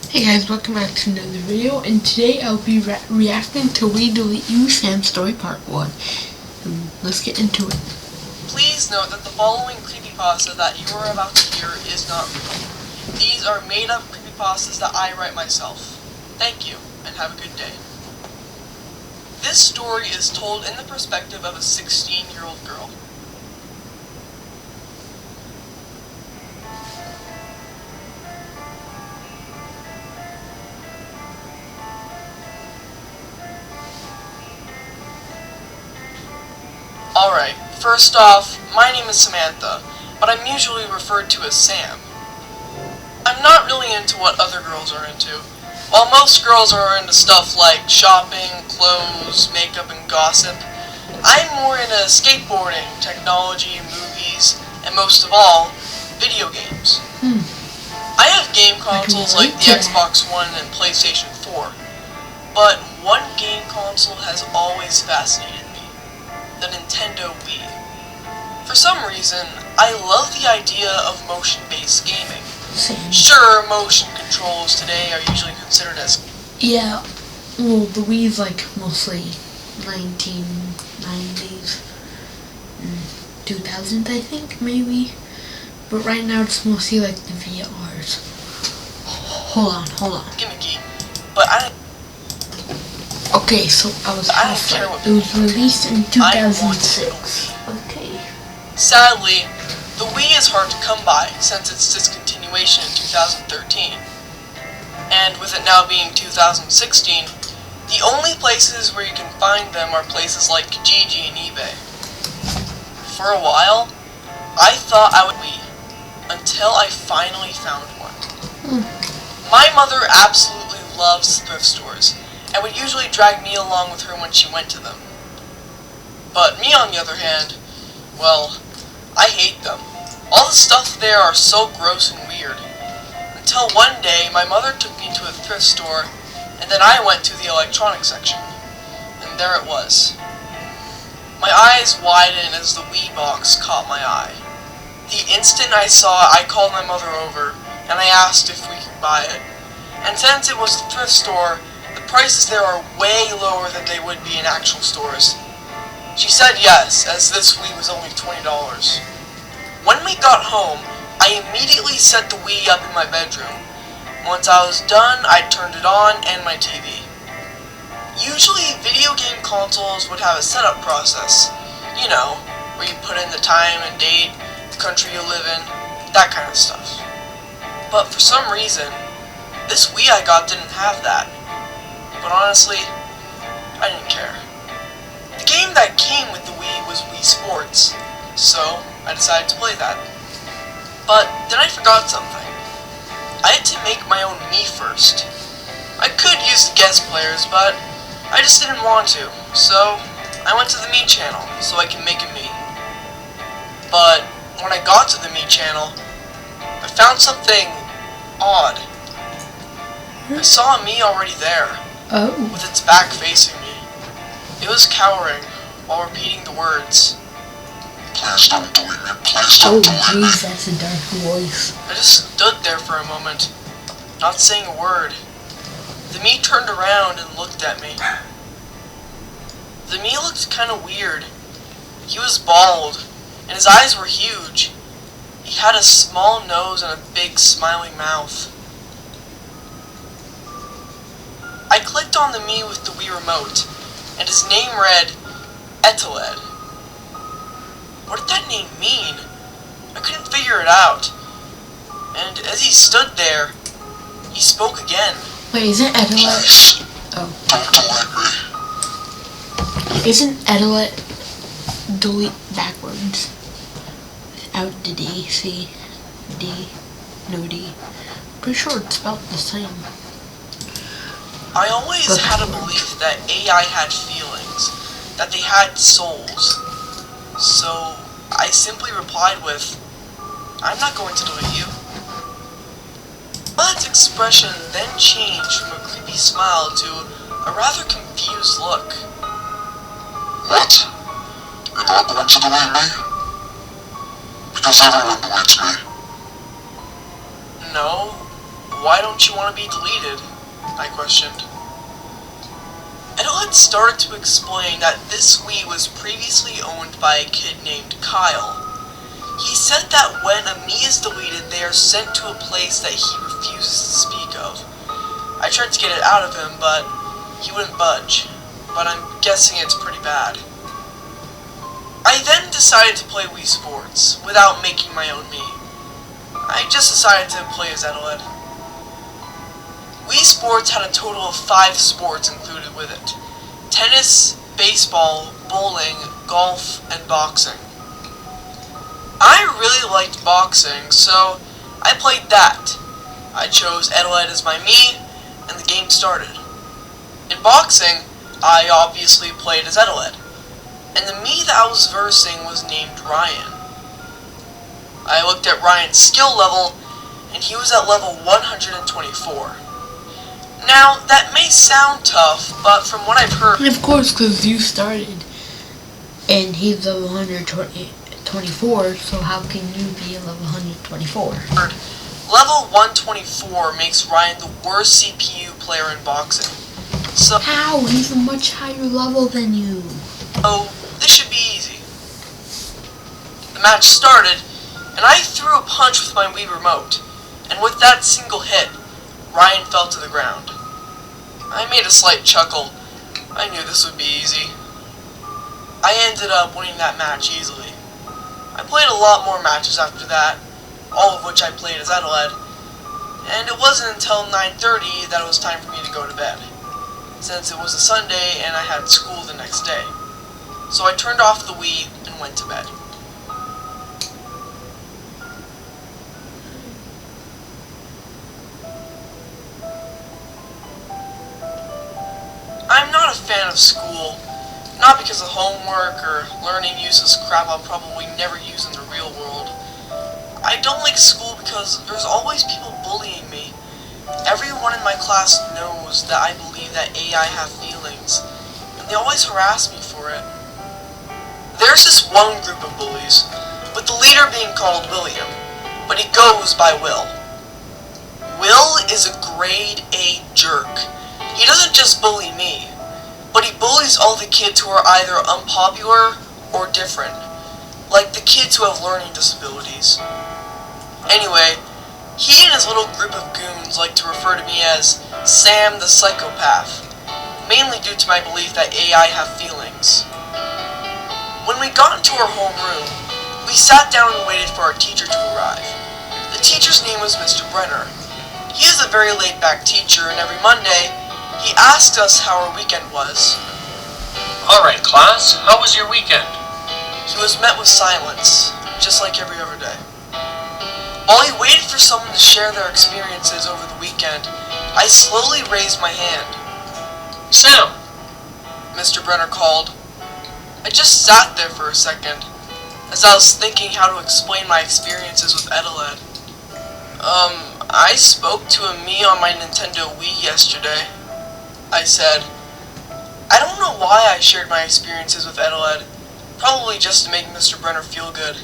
Hey guys, welcome back to another video, and today I'll be reacting to We Delete You Sam Story Part 1. Let's get into it. Please note that the following creepypasta that you are about to hear is not real. These are made-up creepypastas that I write myself. Thank you, and have a good day. This story is told in the perspective of a 16-year-old girl. Alright, first off, my name is Samantha, but I'm usually referred to as Sam. I'm not really into what other girls are into. While most girls are into stuff like shopping, clothes, makeup, and gossip, I'm more into skateboarding, technology, movies, and most of all, video games. I have game consoles like the Xbox One and PlayStation 4, but one game console has always fascinated me. The Nintendo Wii. For some reason, I love the idea of motion-based gaming. Same. Sure, motion controls today are usually considered as... Yeah, well, the Wii's like mostly 1990s, 2000s I think, maybe. But right now it's mostly like the VRs. Hold on. gimmicky, but I Okay, so I was half care right. what It was people released in I want 2006. Okay. Sadly, the Wii is hard to come by since its discontinuation in 2013. And with it now being 2016, the only places where you can find them are places like Kijiji and eBay. For a while, I thought I would Wii, until I finally found one. My mother absolutely loves thrift stores, and would usually drag me along with her when she went to them. But me, on the other hand, well, I hate them. All the stuff there are so gross and weird. Until one day, my mother took me to a thrift store, and then I went to the electronics section. And there it was. My eyes widened as the Wii box caught my eye. The instant I saw it, I called my mother over, and I asked if we could buy it. And since it was a thrift store, the prices there are way lower than they would be in actual stores. She said yes, as this Wii was only $20. When we got home, I immediately set the Wii up in my bedroom. Once I was done, I turned it on and my TV. Usually, video game consoles would have a setup process. You know, where you put in the time and date, the country you live in, that kind of stuff. But for some reason, this Wii I got didn't have that. But honestly, I didn't care. The game that came with the Wii was Wii Sports, so I decided to play that. But then I forgot something. I had to make my own Mii first. I could use the guest players, but I just didn't want to, so I went to the Mii channel so I can make a Mii. But when I got to the Mii channel, I found something odd. I saw a Mii already there, with its back facing me. It was cowering while repeating the words, "Please don't delete me, please don't delete me." Jeez, that's a dark voice. I just stood there for a moment, not saying a word. The Mii turned around and looked at me. The Mii looked kinda weird. He was bald, and his eyes were huge. He had a small nose and a big smiling mouth. I clicked on the Mii with the Wii remote, and his name read Eteled. What did that name mean? I couldn't figure it out. And as he stood there, he spoke again. Wait, isn't Edelet? Oh. Isn't Edelet delete backwards? Without the D, C, D, no D. Pretty sure it's about the same. I always had a belief that AI had feelings, that they had souls. So I simply replied with, "I'm not going to delete you." Edelet's expression then changed from a creepy smile to a rather confused look. "What? You're not going to delete me? Because everyone deletes me." "No, Why don't you want to be deleted? I questioned. Edelhead started to explain that this Wii was previously owned by a kid named Kyle. He said that when a Mii is deleted, they are sent to a place that he refuses to speak of. I tried to get it out of him, but he wouldn't budge. But I'm guessing it's pretty bad. I then decided to play Wii Sports, without making my own Mii. I just decided to play as Edelhead. Wii Sports had a total of 5 sports included with it. Tennis, baseball, bowling, golf, and boxing. I really liked boxing, so I played that. I chose Edelhead as my Mii, and the game started. In boxing, I obviously played as Edelhead, and the Mii that I was versing was named Ryan. I looked at Ryan's skill level, and he was at level 124. Now, that may sound tough, but from what I've heard... And of course, because you started, and he's level 124, so how can you be a level 124? Level 124 makes Ryan the worst CPU player in boxing. So... How? He's a much higher level than you. Oh, this should be easy. The match started, and I threw a punch with my Wii remote, and with that single hit, Ryan fell to the ground. I made a slight chuckle. I knew this would be easy. I ended up winning that match easily. I played a lot more matches after that, all of which I played as Edelhead, and it wasn't until 9:30 that it was time for me to go to bed, since it was a Sunday and I had school the next day. So I turned off the Wii and went to bed. I'm not a fan of school, not because of homework or learning useless crap I'll probably never use in the real world. I don't like school because there's always people bullying me. Everyone in my class knows that I believe that AI have feelings, and they always harass me for it. There's this one group of bullies, with the leader being called William, but he goes by Will. Will is a grade A jerk. He doesn't just bully me, but he bullies all the kids who are either unpopular or different, like the kids who have learning disabilities. Anyway, he and his little group of goons like to refer to me as Sam the Psychopath, mainly due to my belief that AI have feelings. When we got into our homeroom, we sat down and waited for our teacher to arrive. The teacher's name was Mr. Brenner. He is a very laid-back teacher, and every Monday, he asked us how our weekend was. Alright, class, how was your weekend? He was met with silence, just like every other day. While he waited for someone to share their experiences over the weekend, I slowly raised my hand. Sam! Mr. Brenner called. I just sat there for a second, as I was thinking how to explain my experiences with Edelhead. I spoke to a Mii on my Nintendo Wii yesterday, I said. I don't know why I shared my experiences with Edelhead, probably just to make Mr. Brenner feel good.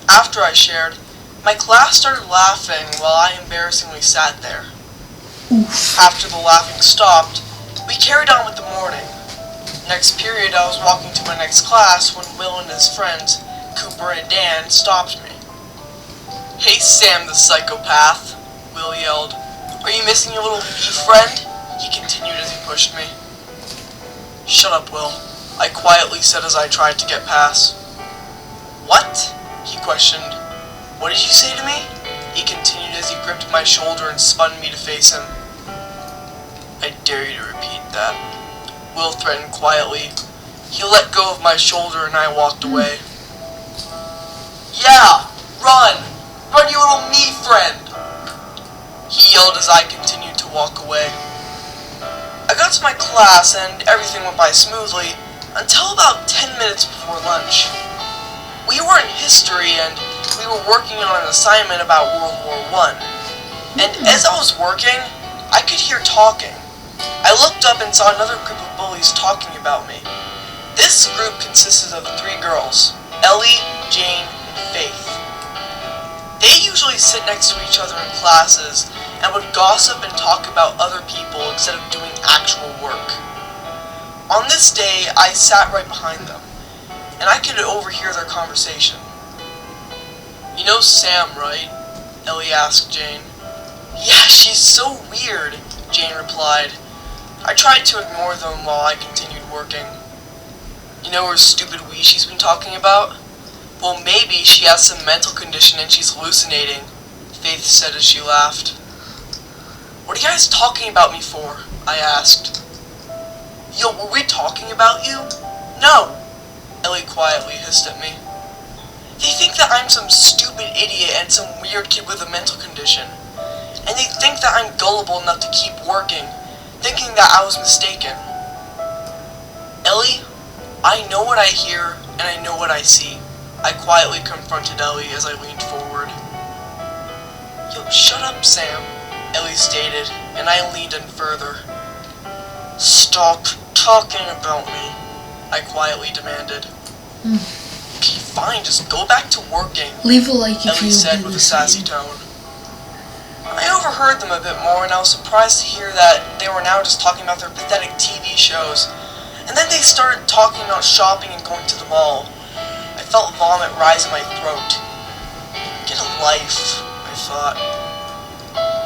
After I shared, my class started laughing while I embarrassingly sat there. After the laughing stopped, we carried on with the morning. Next period, I was walking to my next class when Will and his friends, Cooper and Dan, stopped me. Hey Sam the Psychopath, Will yelled. Are you missing your little Mii friend? He continued as he pushed me. Shut up, Will, I quietly said as I tried to get past. What? He questioned. What did you say to me? He continued as he gripped my shoulder and spun me to face him. I dare you to repeat that, Will threatened quietly. He let go of my shoulder and I walked away. Yeah! Run! Run, you little Mii friend! He yelled as I continued to walk away. I got to my class and everything went by smoothly until about 10 minutes before lunch. We were in history and we were working on an assignment about World War I. And as I was working, I could hear talking. I looked up and saw another group of bullies talking about me. This group consisted of 3 girls, Ellie, Jane, and Faith. They usually sit next to each other in classes, and would gossip and talk about other people instead of doing actual work. On this day, I sat right behind them, and I could overhear their conversation. "You know Sam, right?" Ellie asked Jane. "Yeah, she's so weird," Jane replied. I tried to ignore them while I continued working. "You know her stupid Wii she's been talking about? Well, maybe she has some mental condition and she's hallucinating," Faith said as she laughed. "What are you guys talking about me for?" I asked. "Yo, were we talking about you?" "No," Ellie quietly hissed at me. "They think that I'm some stupid idiot and some weird kid with a mental condition. And they think that I'm gullible enough to keep working, thinking that I was mistaken. Ellie, I know what I hear and I know what I see," I quietly confronted Ellie as I leaned forward. "Yo, shut up, Sam," Ellie stated, and I leaned in further. "Stop talking about me," I quietly demanded. "Okay, fine, just go back to working," Leave a like if Ellie you said do with a the sassy same. tone. I overheard them a bit more, and I was surprised to hear that they were now just talking about their pathetic TV shows. And then they started talking about shopping and going to the mall. I felt vomit rise in my throat. Get a life, I thought.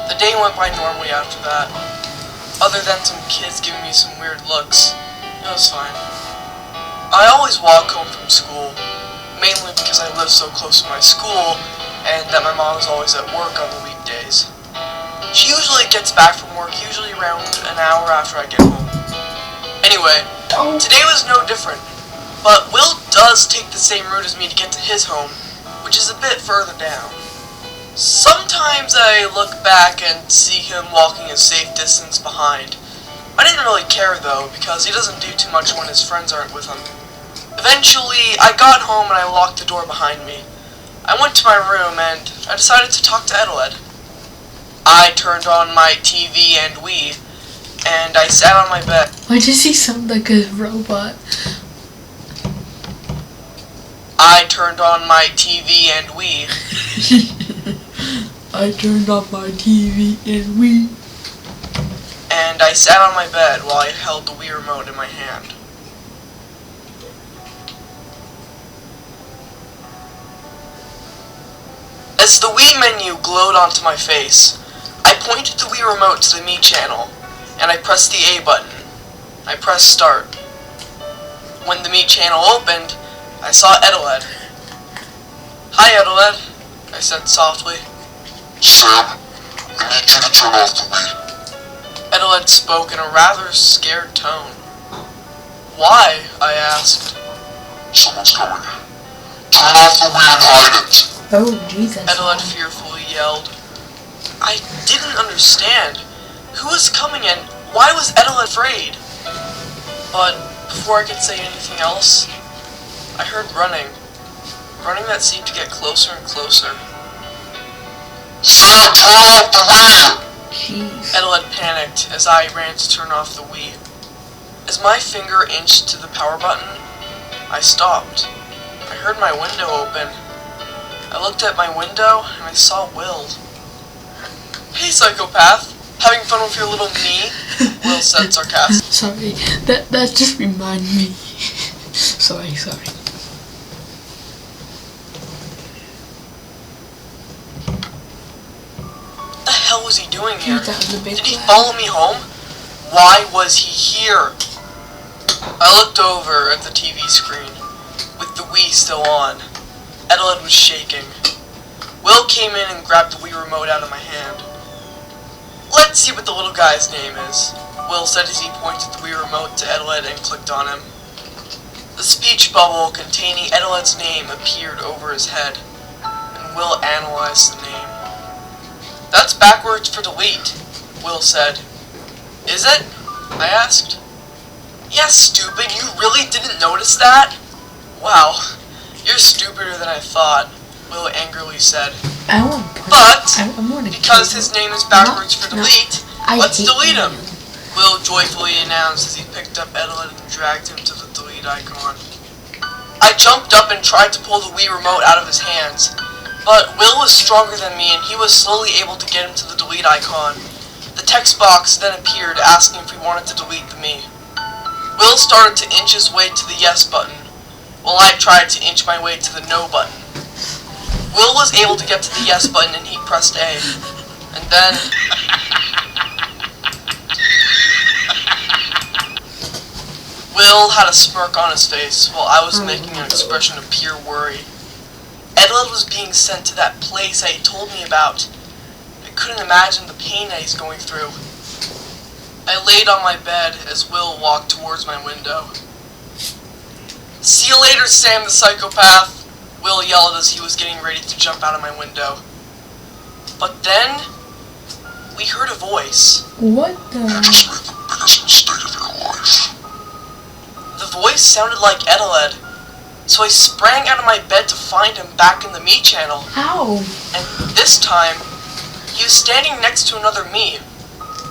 The day went by normally after that. Other than some kids giving me some weird looks, it was fine. I always walk home from school, mainly because I live so close to my school, and that my mom is always at work on the weekdays. She usually gets back from work usually around an hour after I get home. Anyway, today was no different, but Will does take the same route as me to get to his home, which is a bit further down. Sometimes I look back and see him walking a safe distance behind. I didn't really care though, because he doesn't do too much when his friends aren't with him. Eventually, I got home and I locked the door behind me. I went to my room and I decided to talk to Adelaide. I turned on my TV and Wii, and I sat on my bed. Why does he sound like a robot? I turned on my TV and Wii. I turned off my TV and we. And I sat on my bed while I held the Wii remote in my hand. As the Wii menu glowed onto my face, I pointed the Wii remote to the Me channel, and I pressed the A button. I pressed start. When the Me channel opened, I saw Adelaide. "Hi, Adelaide," I said softly. "Sam, I need you to turn off the Wii." Adelaide spoke in a rather scared tone. "Why?" I asked. "Someone's coming. Turn off the Wii and hide it." Oh, Jesus. Adelaide fearfully yelled. I didn't understand. Who was coming and why was Adelaide afraid? But before I could say anything else, I heard running. Running that seemed to get closer and closer. "Sam, turn off the Wii!" Jeez. Adelaide panicked as I ran to turn off the Wii. As my finger inched to the power button, I stopped. I heard my window open. I looked at my window and I saw Will. "Hey, psychopath, having fun with your little me?" Will said sarcastically. Sorry, that just reminded me. sorry. What the hell was he doing here? Dude, that was a big Did he laugh. follow me home? Why was he here? I looked over at the TV screen, with the Wii still on. Adelaide was shaking. Will came in and grabbed the Wii remote out of my hand. "Let's see what the little guy's name is," Will said as he pointed the Wii remote to Adelaide and clicked on him. The speech bubble containing Adelaide's name appeared over his head, and Will analyzed the name. "That's backwards for delete," Will said. "Is it?" I asked. "Yes, stupid, you really didn't notice that? Wow, you're stupider than I thought," Will angrily said. I want to But, I want to because his name is backwards for delete, I let's hate delete you. him, Will joyfully announced as he picked up Adelaide and dragged him to the delete icon. I jumped up and tried to pull the Wii remote out of his hands. But Will was stronger than me, and he was slowly able to get him to the delete icon. The text box then appeared asking if we wanted to delete the me. Will started to inch his way to the yes button, while I tried to inch my way to the no button. Will was able to get to the yes button and he pressed A. And then... Will had a smirk on his face while I was making an expression of pure worry. Edward was being sent to that place that he told me about. I couldn't imagine the pain that he's going through. I laid on my bed as Will walked towards my window. "See you later, Sam the psychopath," Will yelled as he was getting ready to jump out of my window. But then, we heard a voice. What You the? just made the biggest mistake of your life. The voice sounded like Edeled, so I sprang out of my bed to find him back in the me channel. How? And this time, he was standing next to another me,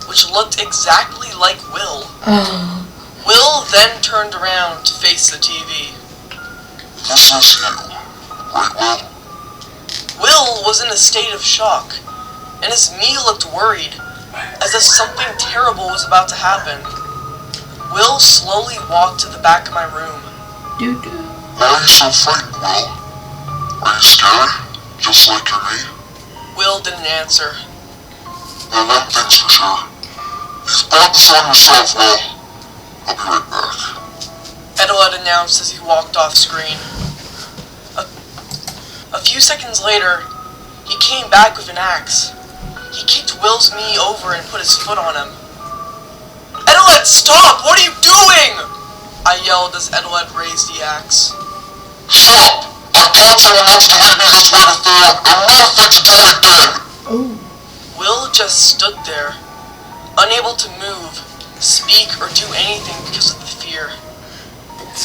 which looked exactly like Will. Will then turned around to face the TV. This is you, right, Will? Will was in a state of shock, and his me looked worried, as if something terrible was about to happen. Will slowly walked to the back of my room. Doo-doo. Why are you so frightened, Will? Are you scared? Just like your me? Will didn't answer. Well, one thing's for sure. You've brought this on yourself, Will. I'll be right back. Edeled announced as he walked off screen. A few seconds later, he came back with an axe. He kicked Will's me over and put his foot on him. "Edeled, stop! What are you doing?" I yelled as Edeled raised the axe. Shut up! I told you not to delete me this way before, and never fit to do it again! Oh. Will just stood there, unable to move, speak, or do anything because of the fear.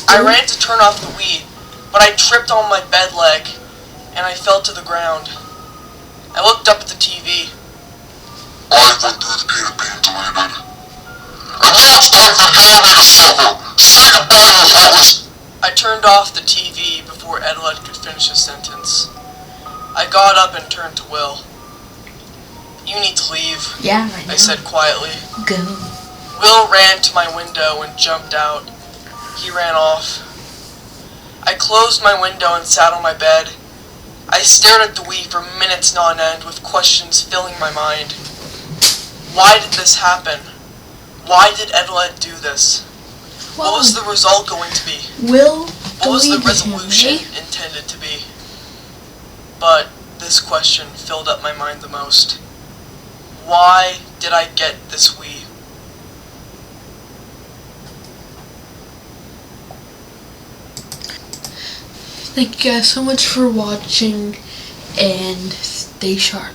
I ran to turn off the Wii, but I tripped on my bed leg, and I fell to the ground. I looked up at the TV. I've went through the pain of being deleted. And now it's time for your me to suffer! Say goodbye, you heartless! I turned off the TV before Edeled could finish his sentence. I got up and turned to Will. "You need to leave," Yeah, I know. I said quietly. Go. Will ran to my window and jumped out. He ran off. I closed my window and sat on my bed. I stared at the Wii for minutes on end with questions filling my mind. Why did this happen? Why did Edeled do this? What was the result going to be? Will What was the deleted resolution him, eh? intended to be? But this question filled up my mind the most. Why did I get this Wii? Thank you guys so much for watching, and stay sharp.